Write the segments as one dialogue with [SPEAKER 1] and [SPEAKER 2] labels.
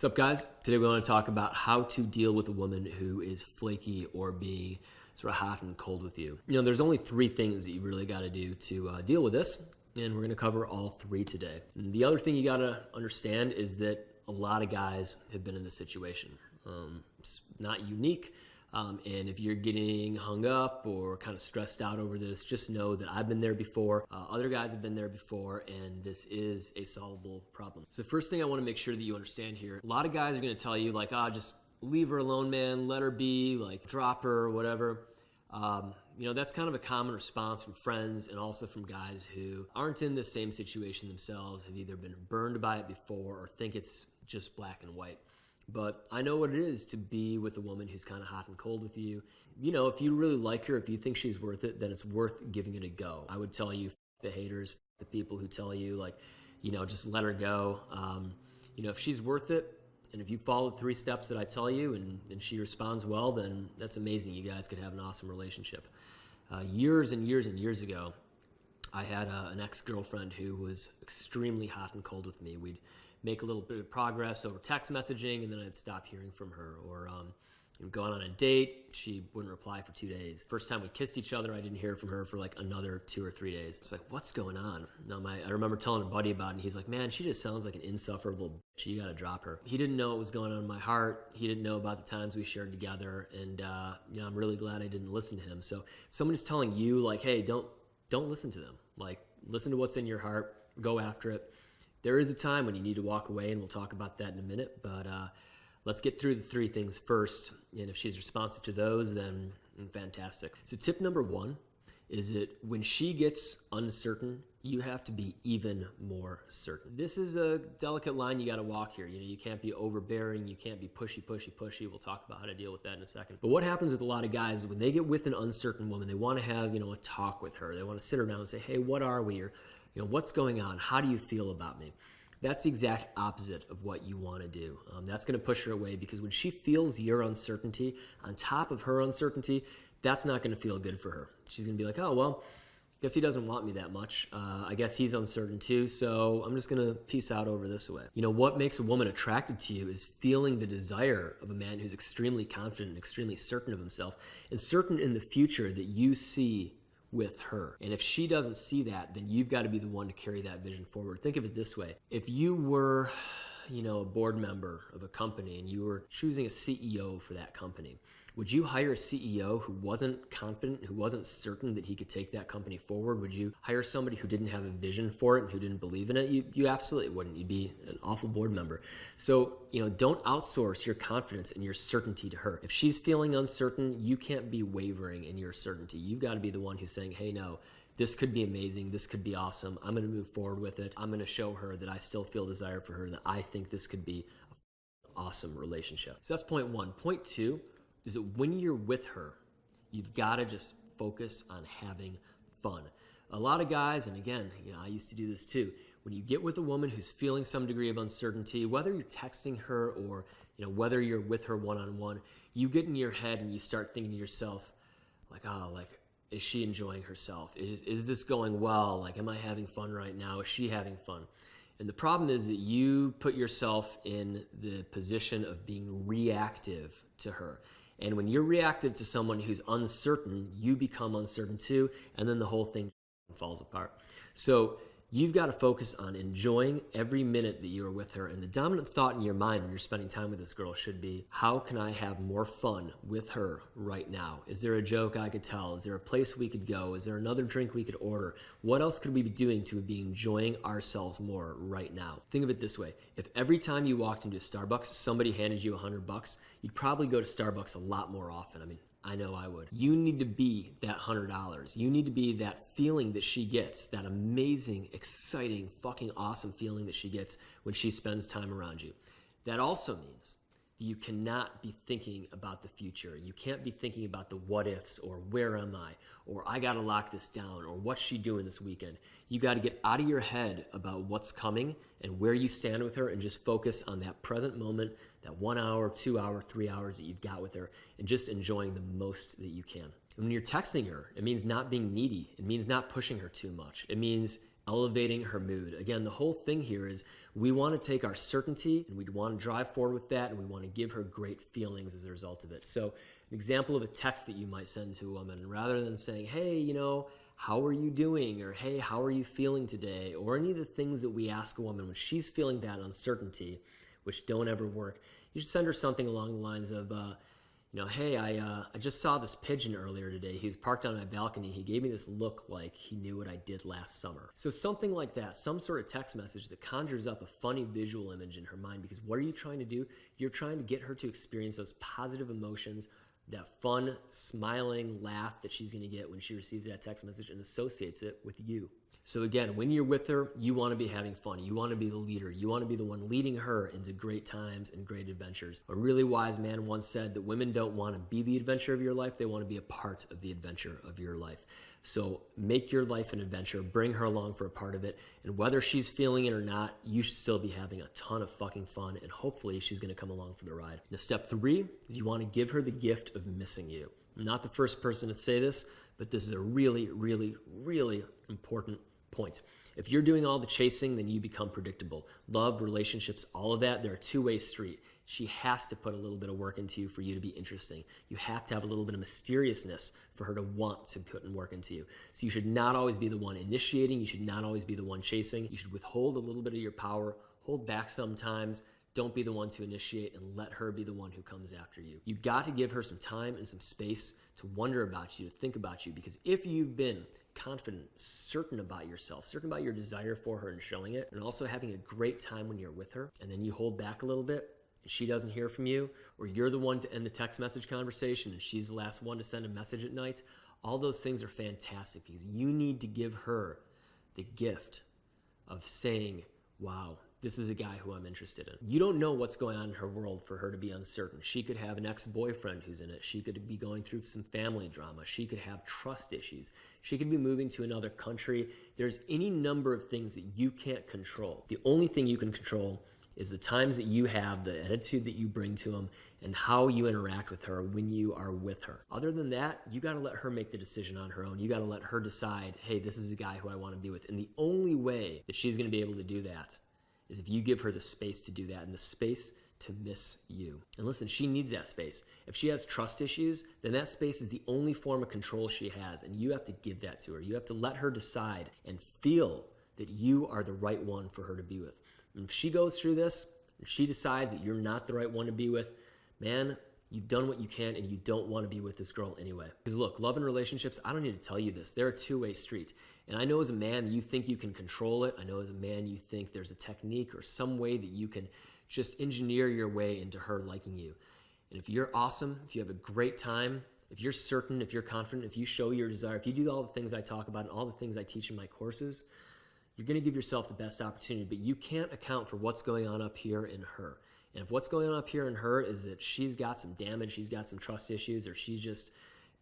[SPEAKER 1] What's up, guys? Today we want to talk about how to deal with a woman who is flaky or being sort of hot and cold with you. There's only three things that you really got to do to deal with this, and we're going to cover all three today. And the other thing you got to understand is that a lot of guys have been in this situation. It's not unique. And if you're getting hung up or kind of stressed out over this, just know that I've been there before. Other guys have been there before, and this is a solvable problem. So first thing I want to make sure that you understand here, a lot of guys are going to tell you like, just leave her alone, man, let her be, like drop her or whatever. That's kind of a common response from friends and also from guys who aren't in the same situation themselves, have either been burned by it before or think it's just black and white. But I know what it is to be with a woman who's kind of hot and cold with you. If you really like her, if you think she's worth it, then it's worth giving it a go. I would tell you, the haters, the people who tell you just let her go. If she's worth it, and if you follow the 3 steps that I tell you and she responds well, then that's amazing. You guys could have an awesome relationship. Years and years and years ago, I had an ex-girlfriend who was extremely hot and cold with me. We'd make a little bit of progress over text messaging, and then I'd stop hearing from her. Or going on a date, she wouldn't reply for 2 days. First time we kissed each other, I didn't hear from her for like another 2 or 3 days. It's like, what's going on? I remember telling a buddy about it, and he's like, man, she just sounds like an insufferable bitch. You gotta drop her. He didn't know what was going on in my heart. He didn't know about the times we shared together, and I'm really glad I didn't listen to him. So if somebody's telling you like, hey, don't listen to them. Like, listen to what's in your heart, go after it. There is a time when you need to walk away, and we'll talk about that in a minute, but let's get through the 3 things first, and if she's responsive to those, then fantastic. So tip number 1 is that when she gets uncertain, you have to be even more certain. This is a delicate line you got to walk here. You can't be overbearing, you can't be pushy. We'll talk about how to deal with that in a second. But what happens with a lot of guys, when they get with an uncertain woman, they want to have, a talk with her. They want to sit her down and say, hey, what are we? Or, what's going on? How do you feel about me? That's the exact opposite of what you want to do. That's going to push her away, because when she feels your uncertainty on top of her uncertainty, that's not going to feel good for her. She's going to be like, oh, well, I guess he doesn't want me that much. I guess he's uncertain too, so I'm just going to peace out over this way. What makes a woman attracted to you is feeling the desire of a man who's extremely confident and extremely certain of himself and certain in the future that you see with her. And if she doesn't see that, then you've got to be the one to carry that vision forward. Think of it this way. If you were, a board member of a company and you were choosing a CEO for that company, would you hire a CEO who wasn't confident, who wasn't certain that he could take that company forward? Would you hire somebody who didn't have a vision for it and who didn't believe in it? You absolutely wouldn't. You'd be an awful board member. So, don't outsource your confidence and your certainty to her. If she's feeling uncertain, you can't be wavering in your certainty. You've got to be the one who's saying, hey, no, this could be amazing. This could be awesome. I'm going to move forward with it. I'm going to show her that I still feel desire for her and that I think this could be an awesome relationship. So that's point 1. Point 2 is that when you're with her, you've got to just focus on having fun. A lot of guys, and again, I used to do this too, when you get with a woman who's feeling some degree of uncertainty, whether you're texting her or whether you're with her one-on-one, you get in your head and you start thinking to yourself, is she enjoying herself? Is this going well? Like, am I having fun right now? Is she having fun? And the problem is that you put yourself in the position of being reactive to her. And when you're reactive to someone who's uncertain, you become uncertain too, and then the whole thing falls apart. So you've got to focus on enjoying every minute that you are with her. And the dominant thought in your mind when you're spending time with this girl should be, how can I have more fun with her right now? Is there a joke I could tell? Is there a place we could go? Is there another drink we could order? What else could we be doing to be enjoying ourselves more right now? Think of it this way. If every time you walked into a Starbucks, somebody handed you $100, you'd probably go to Starbucks a lot more often. I know I would. You need to be that $100. You need to be that feeling that she gets, that amazing, exciting, fucking awesome feeling that she gets when she spends time around you. That also means that you cannot be thinking about the future. You can't be thinking about the what ifs or where am I or I got to lock this down or what's she doing this weekend. You got to get out of your head about what's coming and where you stand with her and just focus on that present moment, that 1 hour, 2 hour, 3 hours that you've got with her and just enjoying the most that you can. And when you're texting her, it means not being needy. It means not pushing her too much. It means elevating her mood. Again, the whole thing here is we want to take our certainty and we want to drive forward with that, and we want to give her great feelings as a result of it. So an example of a text that you might send to a woman, rather than saying, hey, how are you doing? Or hey, how are you feeling today? Or any of the things that we ask a woman when she's feeling that uncertainty, which don't ever work, you should send her something along the lines of, hey, I just saw this pigeon earlier today. He was parked on my balcony. He gave me this look like he knew what I did last summer. So something like that, some sort of text message that conjures up a funny visual image in her mind, because what are you trying to do? You're trying to get her to experience those positive emotions, that fun, smiling laugh that she's going to get when she receives that text message and associates it with you. So again, when you're with her, you want to be having fun. You want to be the leader. You want to be the one leading her into great times and great adventures. A really wise man once said that women don't want to be the adventure of your life. They want to be a part of the adventure of your life. So make your life an adventure. Bring her along for a part of it. And whether she's feeling it or not, you should still be having a ton of fucking fun. And hopefully she's going to come along for the ride. Now, step 3 is you want to give her the gift of missing you. I'm not the first person to say this, but this is a really, really, really important point. If you're doing all the chasing, then you become predictable. Love, relationships, all of that, they're a two-way street. She has to put a little bit of work into you for you to be interesting. You have to have a little bit of mysteriousness for her to want to put in work into you. So you should not always be the one initiating. You should not always be the one chasing. You should withhold a little bit of your power, hold back sometimes. Don't be the one to initiate, and let her be the one who comes after you. You got to give her some time and some space to wonder about you, to think about you, because if you've been confident, certain about yourself, certain about your desire for her and showing it, and also having a great time when you're with her, and then you hold back a little bit, and she doesn't hear from you, or you're the one to end the text message conversation and she's the last one to send a message at night, all those things are fantastic, because you need to give her the gift of saying, wow, this is a guy who I'm interested in. You don't know what's going on in her world for her to be uncertain. She could have an ex-boyfriend who's in it. She could be going through some family drama. She could have trust issues. She could be moving to another country. There's any number of things that you can't control. The only thing you can control is the times that you have, the attitude that you bring to them, and how you interact with her when you are with her. Other than that, you got to let her make the decision on her own. You got to let her decide, hey, this is the guy who I want to be with. And the only way that she's going to be able to do that is if you give her the space to do that and the space to miss you. And listen, she needs that space. If she has trust issues, then that space is the only form of control she has, and you have to give that to her. You have to let her decide and feel that you are the right one for her to be with. And if she goes through this and she decides that you're not the right one to be with, man, you've done what you can, and you don't want to be with this girl anyway. Because look, love and relationships, I don't need to tell you this. They're a two-way street. And I know as a man, you think you can control it. I know as a man, you think there's a technique or some way that you can just engineer your way into her liking you. And if you're awesome, if you have a great time, if you're certain, if you're confident, if you show your desire, if you do all the things I talk about and all the things I teach in my courses, you're going to give yourself the best opportunity. But you can't account for what's going on up here in her. And if what's going on up here in her is that she's got some damage, she's got some trust issues, or she's just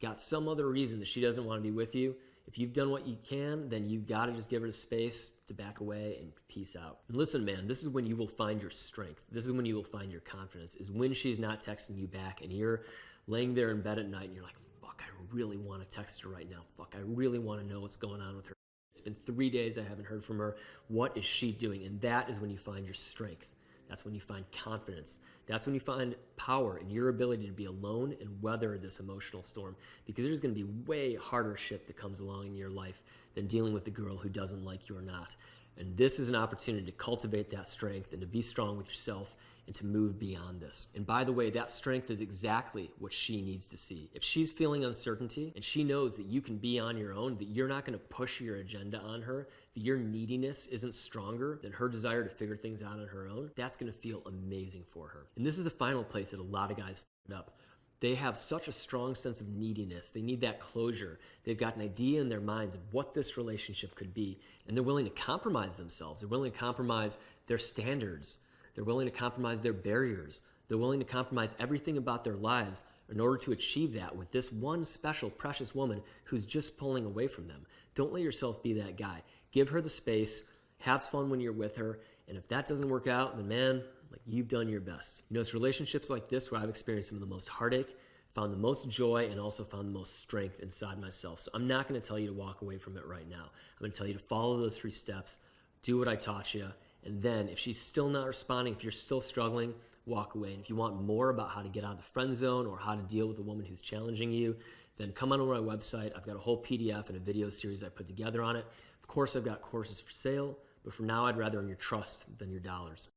[SPEAKER 1] got some other reason that she doesn't want to be with you, if you've done what you can, then you got to just give her the space to back away and peace out. And listen, man, this is when you will find your strength. This is when you will find your confidence, is when she's not texting you back and you're laying there in bed at night and you're like, fuck, I really want to text her right now. Fuck, I really want to know what's going on with her. It's been 3 days I haven't heard from her. What is she doing? And that is when you find your strength. That's when you find confidence. That's when you find power in your ability to be alone and weather this emotional storm. Because there's going to be way harder shit that comes along in your life than dealing with a girl who doesn't like you or not. And this is an opportunity to cultivate that strength and to be strong with yourself and to move beyond this. And by the way, that strength is exactly what she needs to see. If she's feeling uncertainty and she knows that you can be on your own, that you're not going to push your agenda on her, that your neediness isn't stronger than her desire to figure things out on her own, that's going to feel amazing for her. And this is the final place that a lot of guys f*** up. They have such a strong sense of neediness. They need that closure. They've got an idea in their minds of what this relationship could be, and they're willing to compromise themselves. They're willing to compromise their standards. They're willing to compromise their barriers. They're willing to compromise everything about their lives in order to achieve that with this one special, precious woman who's just pulling away from them. Don't let yourself be that guy. Give her the space. Have fun when you're with her. And if that doesn't work out, then man, like, you've done your best. You know, it's relationships like this where I've experienced some of the most heartache, found the most joy and also found the most strength inside myself. So I'm not going to tell you to walk away from it right now. I'm going to tell you to follow those 3 steps, do what I taught you, and then if she's still not responding, if you're still struggling, walk away. And if you want more about how to get out of the friend zone or how to deal with a woman who's challenging you, then come on over to my website. I've got a whole PDF and a video series I put together on it. Of course, I've got courses for sale, but for now, I'd rather earn your trust than your dollars.